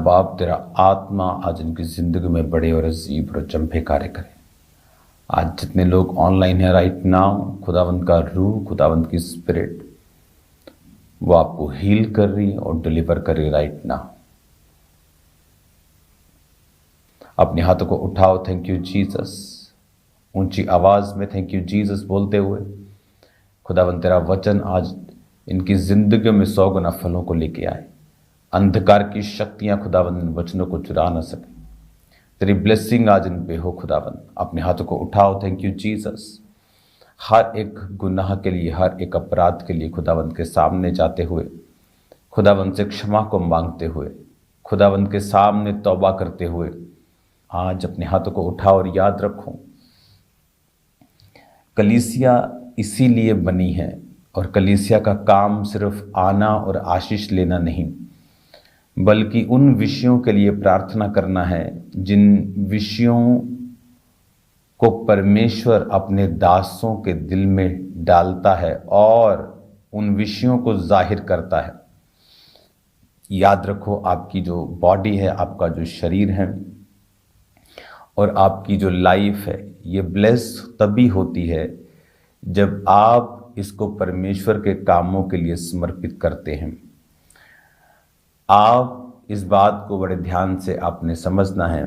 बाप तेरा आत्मा आज इनकी ज़िंदगी में बड़े और अजीब और अचंभे कार्य करे। आज जितने लोग ऑनलाइन है राइट नाउ, खुदावंद का रूह, खुदावंद की स्पिरिट वो आपको हील कर रही है और डिलीवर कर रही है राइट नाउ। अपने हाथों को उठाओ, थैंक यू जीसस, ऊंची आवाज में थैंक यू जीसस बोलते हुए। खुदावंद तेरा वचन आज इनकी जिंदगी में 100 गुना फलों को लेके आए। अंधकार की शक्तियां खुदावंद इन वचनों को चुरा न सके। तेरी ब्लेसिंग आज इन पे हो खुदावंद। अपने हाथों को उठाओ, थैंक यू जीसस। हर एक गुनाह के लिए, हर एक अपराध के लिए खुदावंद के सामने जाते हुए, खुदावंद से क्षमा को मांगते हुए, खुदावंद के सामने तौबा करते हुए आज अपने हाथों को उठाओ और याद रखो, कलीसिया इसीलिए बनी है और कलीसिया का काम सिर्फ आना और आशीष लेना नहीं, बल्कि उन विषयों के लिए प्रार्थना करना है जिन विषयों को परमेश्वर अपने दासों के दिल में डालता है और उन विषयों को जाहिर करता है। याद रखो, आपकी जो बॉडी है, आपका जो शरीर है और आपकी जो लाइफ है, ये ब्लेस तभी होती है जब आप इसको परमेश्वर के कामों के लिए समर्पित करते हैं। आप इस बात को बड़े ध्यान से आपने समझना है।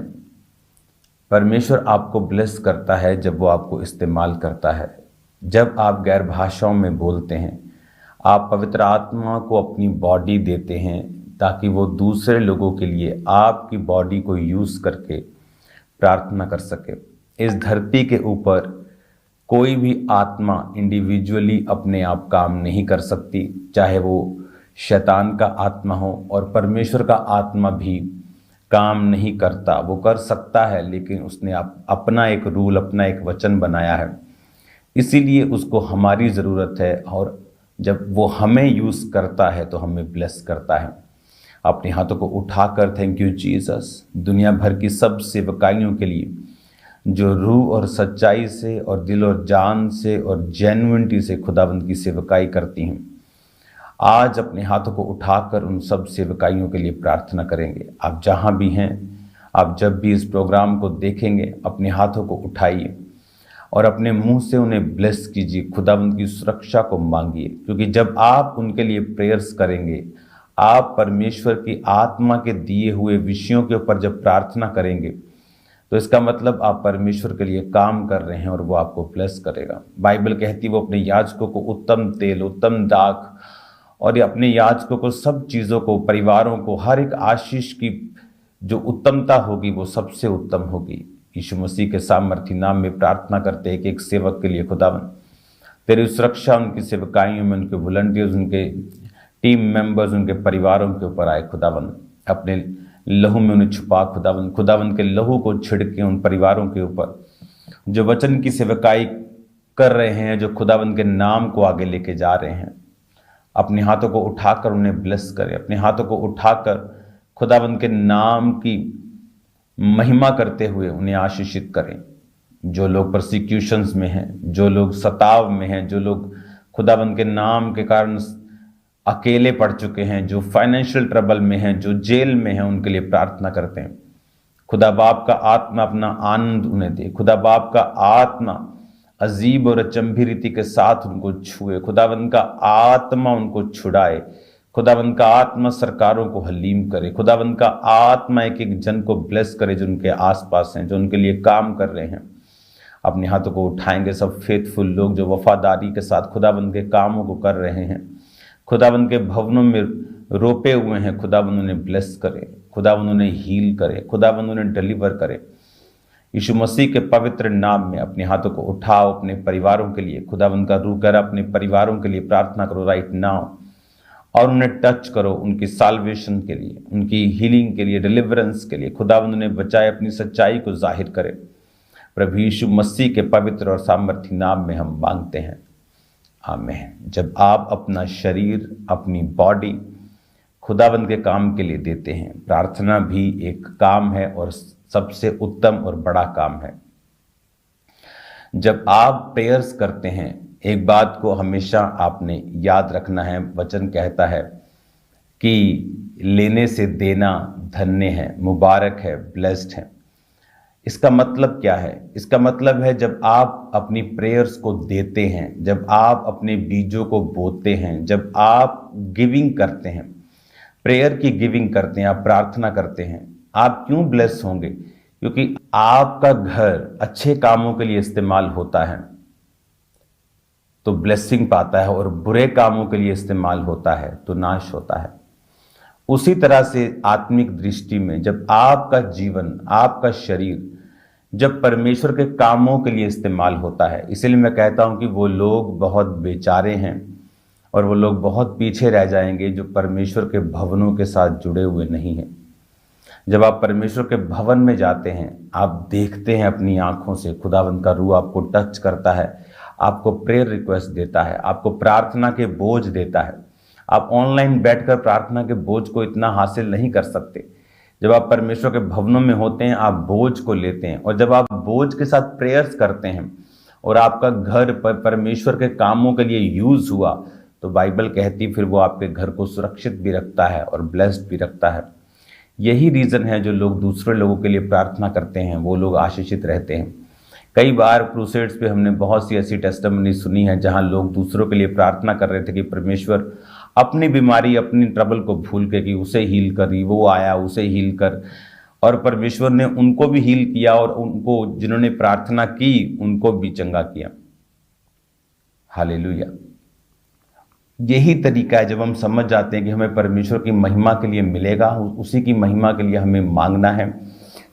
परमेश्वर आपको ब्लेस करता है जब वो आपको इस्तेमाल करता है। जब आप गैर भाषाओं में बोलते हैं, आप पवित्र आत्मा को अपनी बॉडी देते हैं ताकि वो दूसरे लोगों के लिए आपकी बॉडी को यूज़ करके प्रार्थना कर सके। इस धरती के ऊपर कोई भी आत्मा इंडिविजुअली अपने आप काम नहीं कर सकती, चाहे वो शैतान का आत्मा हो, और परमेश्वर का आत्मा भी काम नहीं करता। वो कर सकता है, लेकिन उसने अपना एक रूल, अपना एक वचन बनाया है, इसीलिए उसको हमारी ज़रूरत है। और जब वो हमें यूज़ करता है तो हमें ब्लेस करता है। अपने हाथों को उठाकर थैंक यू जीसस, दुनिया भर की सब सेवकाइयों के लिए जो रूह और सच्चाई से और दिल और जान से और जेन्युइनिटी से खुदावंद की सेवकाई करती हैं, आज अपने हाथों को उठाकर उन सब सेवकाइयों के लिए प्रार्थना करेंगे। आप जहाँ भी हैं, आप जब भी इस प्रोग्राम को देखेंगे, अपने हाथों को उठाइए और अपने मुंह से उन्हें ब्लेस कीजिए, खुदावंद की सुरक्षा को मांगिए, क्योंकि जब आप उनके लिए प्रेयर्स करेंगे, आप परमेश्वर की आत्मा के दिए हुए विषयों के ऊपर जब प्रार्थना करेंगे, तो इसका मतलब आप परमेश्वर के लिए काम कर रहे हैं और वो आपको ब्लेस करेगा। बाइबल कहती है वो अपने याजकों को उत्तम तेल, उत्तम दाख और अपने याजकों को सब चीज़ों को, परिवारों को, हर एक आशीष की जो उत्तमता होगी वो सबसे उत्तम होगी। यीशु मसीह के सामर्थी नाम में प्रार्थना करते हैं कि एक सेवक के लिए खुदावन तेरी सुरक्षा उनकी सेवकाइयों में, उनके वॉलंटियर्स, उनके टीम मेंबर्स, उनके परिवारों के ऊपर आए। खुदावन अपने लहू में उन्हें छुपा। खुदावन के लहू को छिड़के उन परिवारों के ऊपर जो वचन की सेवकाई कर रहे हैं, जो खुदावन के नाम को आगे लेके जा रहे हैं। अपने हाथों को उठाकर उन्हें ब्लेस करें। अपने हाथों को उठाकर खुदावन के नाम की महिमा करते हुए उन्हें आशीषित करें। जो लोग परसिक्यूशंस में हैं, जो लोग सताव में हैं, जो लोग खुदावन के नाम के कारण अकेले पड़ चुके हैं, जो फाइनेंशियल ट्रबल में हैं, जो जेल में हैं, उनके लिए प्रार्थना करते हैं। खुदा बाप का आत्मा अपना आनंद उन्हें दे। खुदा बाप का आत्मा अजीब और अचंभी रीति के साथ उनको छुए। खुदावंद का आत्मा उनको छुड़ाए। खुदावंद का आत्मा सरकारों को हलीम करे। खुदावंद का आत्मा एक एक जन को ब्लेस करे जो उनके आसपास हैं, जो उनके लिए काम कर रहे हैं। अपने हाथों को उठाएंगे सब फेथफुल लोग जो वफादारी के साथ खुदावंद के कामों को कर रहे हैं, खुदावंद के भवनों में रोपे हुए हैं। खुदावंद उन्हें ब्लेस करे, खुदावंद उन्हें हील करे, खुदावंद उन्हें डिलीवर करे। यीशु मसीह के पवित्र नाम में अपने हाथों को उठाओ अपने परिवारों के लिए। खुदावंद का रूह कर अपने परिवारों के लिए प्रार्थना करो राइट नाउ और उन्हें टच करो, उनकी साल्वेशन के लिए, उनकी हीलिंग के लिए, डिलीवरेंस के लिए। खुदावंद उन्हें बचाए, अपनी सच्चाई को जाहिर करे। प्रभु यीशु मसीह के पवित्र और सामर्थी नाम में हम मांगते हैं, आमीन। जब आप अपना शरीर, अपनी बॉडी खुदावंद के काम के लिए देते हैं, प्रार्थना भी एक काम है और सबसे उत्तम और बड़ा काम है। जब आप प्रेयर्स करते हैं, एक बात को हमेशा आपने याद रखना है। वचन कहता है कि लेने से देना धन्य हैं, मुबारक है, ब्लेस्ड हैं। इसका मतलब क्या है? इसका मतलब है जब आप अपनी प्रेयर्स को देते हैं, जब आप अपने बीजों को बोते हैं, जब आप गिविंग करते हैं, प्रेयर की गिविंग करते हैं, आप प्रार्थना करते हैं, आप क्यों ब्लेस होंगे? क्योंकि आपका घर अच्छे कामों के लिए इस्तेमाल होता है तो ब्लेसिंग पाता है, और बुरे कामों के लिए इस्तेमाल होता है तो नाश होता है। उसी तरह से आत्मिक दृष्टि में जब आपका जीवन, आपका शरीर जब परमेश्वर के कामों के लिए इस्तेमाल होता है, इसलिए मैं कहता हूं कि वो लोग बहुत बेचारे हैं और वो लोग बहुत पीछे रह जाएंगे जो परमेश्वर के भवनों के साथ जुड़े हुए नहीं हैं। जब आप परमेश्वर के भवन में जाते हैं, आप देखते हैं अपनी आंखों से, खुदावंद का रूह आपको टच करता है, आपको प्रेयर रिक्वेस्ट देता है, आपको प्रार्थना के बोझ देता है। आप ऑनलाइन बैठकर प्रार्थना के बोझ को इतना हासिल नहीं कर सकते। जब आप परमेश्वर के भवनों में होते हैं, आप बोझ को लेते हैं, और जब आप बोझ के साथ प्रेयर्स करते हैं और आपका घर परमेश्वर के कामों के लिए यूज हुआ, तो बाइबल कहती फिर वो आपके घर को सुरक्षित भी रखता है और ब्लेस्ड भी रखता है। यही रीज़न है जो लोग दूसरे लोगों के लिए प्रार्थना करते हैं वो लोग आशीषित रहते हैं। कई बार क्रूसेड्स पे हमने बहुत सी ऐसी टेस्टिमनी सुनी है जहां लोग दूसरों के लिए प्रार्थना कर रहे थे कि परमेश्वर अपनी बीमारी, अपनी ट्रबल को भूल के कि उसे हील कर, वो आया उसे हील कर, और परमेश्वर ने उनको भी हील किया और उनको जिन्होंने प्रार्थना की उनको भी चंगा किया। हालेलुया। यही तरीका है जब हम समझ जाते हैं कि हमें परमेश्वर की महिमा के लिए मिलेगा, उसी की महिमा के लिए हमें मांगना है।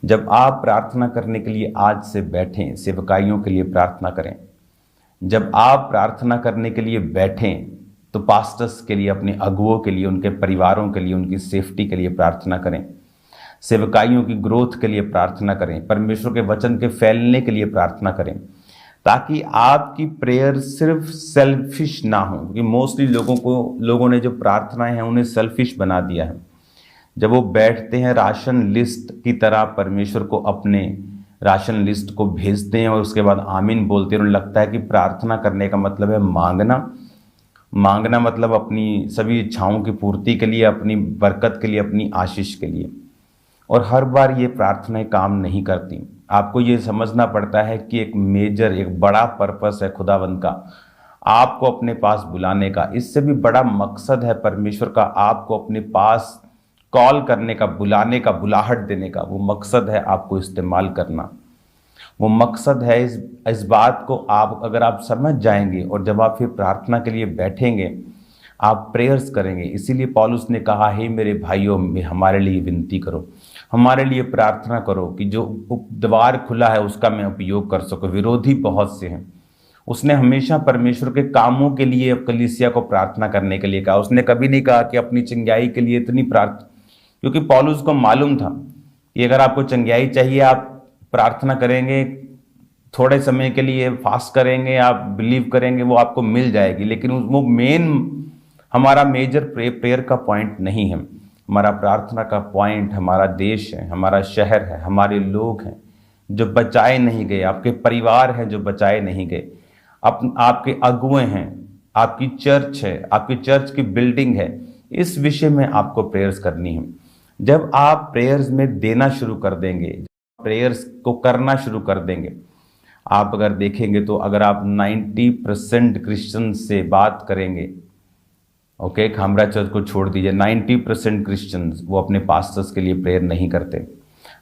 जब आप प्रार्थना करने के लिए आज से बैठें, सेवकाइयों के लिए प्रार्थना करें। जब आप प्रार्थना करने के लिए बैठें तो पास्टर्स के लिए, अपने अगुओं के लिए, उनके परिवारों के लिए, उनकी सेफ्टी के लिए प्रार्थना करें। सेवकाइयों की ग्रोथ के लिए प्रार्थना करें। परमेश्वर के वचन के फैलने के लिए प्रार्थना करें, ताकि आपकी प्रेयर सिर्फ सेल्फिश ना हो। क्योंकि मोस्टली लोगों ने जो प्रार्थनाएं हैं उन्हें सेल्फिश बना दिया है। जब वो बैठते हैं राशन लिस्ट की तरह परमेश्वर को अपने राशन लिस्ट को भेजते हैं और उसके बाद आमीन बोलते हैं, उन्हें लगता है कि प्रार्थना करने का मतलब है मांगना मतलब अपनी सभी इच्छाओं की पूर्ति के लिए, अपनी बरकत के लिए, अपनी आशीष के लिए। और हर बार ये प्रार्थनाएं काम नहीं करती। आपको ये समझना पड़ता है कि एक बड़ा पर्पस है खुदावंद का आपको अपने पास बुलाने का। इससे भी बड़ा मकसद है परमेश्वर का आपको अपने पास कॉल करने का, बुलाने का, बुलाहट देने का। वो मकसद है आपको इस्तेमाल करना। वो मकसद है इस बात को अगर आप समझ जाएंगे और जब आप फिर प्रार्थना के लिए बैठेंगे, आप प्रेयर्स करेंगे। इसीलिए पौलुस ने कहा, हे मेरे भाइयों, हमारे लिए विनती करो, हमारे लिए प्रार्थना करो कि जो द्वार खुला है उसका मैं उपयोग कर सकूं। विरोधी बहुत से हैं। उसने हमेशा परमेश्वर के कामों के लिए कलीसिया को प्रार्थना करने के लिए कहा। उसने कभी नहीं कहा कि अपनी चंगाई के लिए इतनी प्रार्थना, क्योंकि पौलुस को मालूम था कि अगर आपको चंगाई चाहिए, आप प्रार्थना करेंगे, थोड़े समय के लिए फास्ट करेंगे, आप बिलीव करेंगे, वो आपको मिल जाएगी। लेकिन वो हमारा मेजर प्रेयर का पॉइंट नहीं है। हमारा प्रार्थना का पॉइंट हमारा देश है, हमारा शहर है, हमारे लोग हैं जो बचाए नहीं गए, आपके परिवार हैं जो बचाए नहीं गए, आपके अगुए हैं, आपकी चर्च है, आपकी चर्च की बिल्डिंग है। इस विषय में आपको प्रेयर्स करनी है। जब आप प्रेयर्स में देना शुरू कर देंगे, प्रेयर्स को करना शुरू कर देंगे, आप अगर देखेंगे तो अगर आप 90% क्रिश्चियन से बात करेंगे, ओके, खामरा चर्च को छोड़ दीजिए, 90% क्रिश्चियंस वो अपने पास्टर्स के लिए प्रेयर नहीं करते,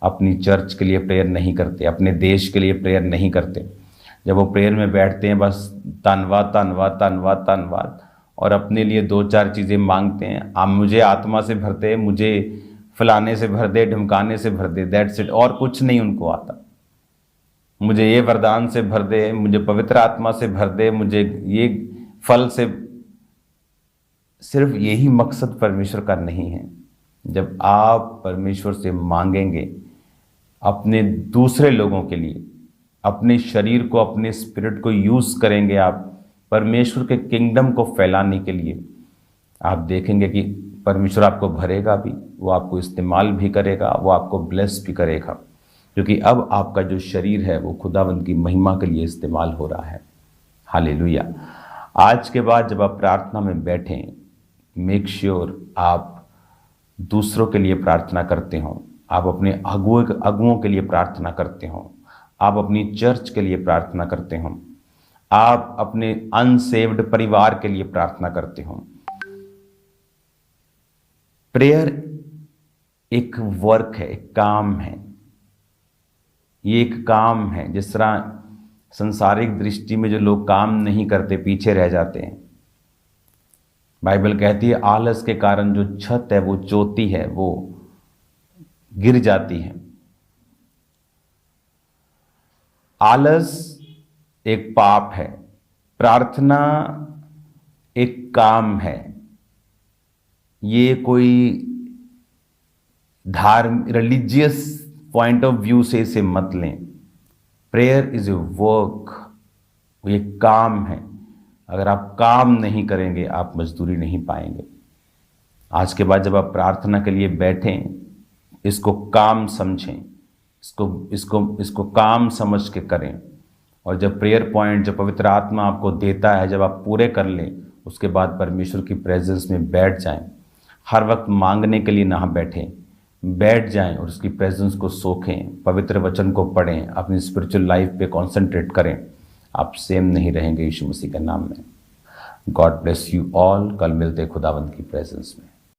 अपनी चर्च के लिए प्रेयर नहीं करते, अपने देश के लिए प्रेयर नहीं करते। जब वो प्रेयर में बैठते हैं बस धन्यवाद धन्यवाद धन्यवाद धन्यवाद, और अपने लिए 2-4 चीज़ें मांगते हैं। आप मुझे आत्मा से भर दे, मुझे फलाने से भर दे, ढमकाने से भर दे, दैट्स इट। और कुछ नहीं उनको आता। मुझे ये वरदान से भर दे, मुझे पवित्र आत्मा से भर दे, मुझे ये फल से। सिर्फ यही मकसद परमेश्वर का नहीं है। जब आप परमेश्वर से मांगेंगे अपने दूसरे लोगों के लिए, अपने शरीर को, अपने स्पिरिट को यूज करेंगे आप परमेश्वर के किंगडम को फैलाने के लिए, आप देखेंगे कि परमेश्वर आपको भरेगा भी, वो आपको इस्तेमाल भी करेगा, वो आपको ब्लेस भी करेगा। क्योंकि अब आपका जो शरीर है वो खुदावंद की महिमा के लिए इस्तेमाल हो रहा है। हालेलुया। आज के बाद जब आप प्रार्थना में बैठें, मेक श्योर आप दूसरों के लिए प्रार्थना करते हो, आप अपने अगुओं के लिए प्रार्थना करते हो, आप अपनी चर्च के लिए प्रार्थना करते हो, आप अपने अनसेव्ड परिवार के लिए प्रार्थना करते हो। प्रेयर एक वर्क है, एक काम है। ये एक काम है। जिस तरह संसारिक दृष्टि में जो लोग काम नहीं करते, पीछे रह जाते हैं, बाइबल कहती है आलस के कारण जो छत है वो चोती है, वो गिर जाती है। आलस एक पाप है, प्रार्थना एक काम है। ये कोई रिलीजियस पॉइंट ऑफ व्यू से इसे मत लें। प्रेयर इज ए वर्क, ये काम है। अगर आप काम नहीं करेंगे आप मजदूरी नहीं पाएंगे। आज के बाद जब आप प्रार्थना के लिए बैठें, इसको काम समझें, इसको काम समझ के करें। और जब प्रेयर पॉइंट, जब पवित्र आत्मा आपको देता है, जब आप पूरे कर लें, उसके बाद परमेश्वर की प्रेजेंस में बैठ जाएं। हर वक्त मांगने के लिए ना बैठें, बैठ जाएं और उसकी प्रेजेंस को सोखें, पवित्र वचन को पढ़ें, अपनी स्पिरिचुअल लाइफ पे कंसंट्रेट करें। आप सेम नहीं रहेंगे यीशु मसीह के नाम में। God bless you all. कल मिलते खुदावंत की प्रेजेंस में।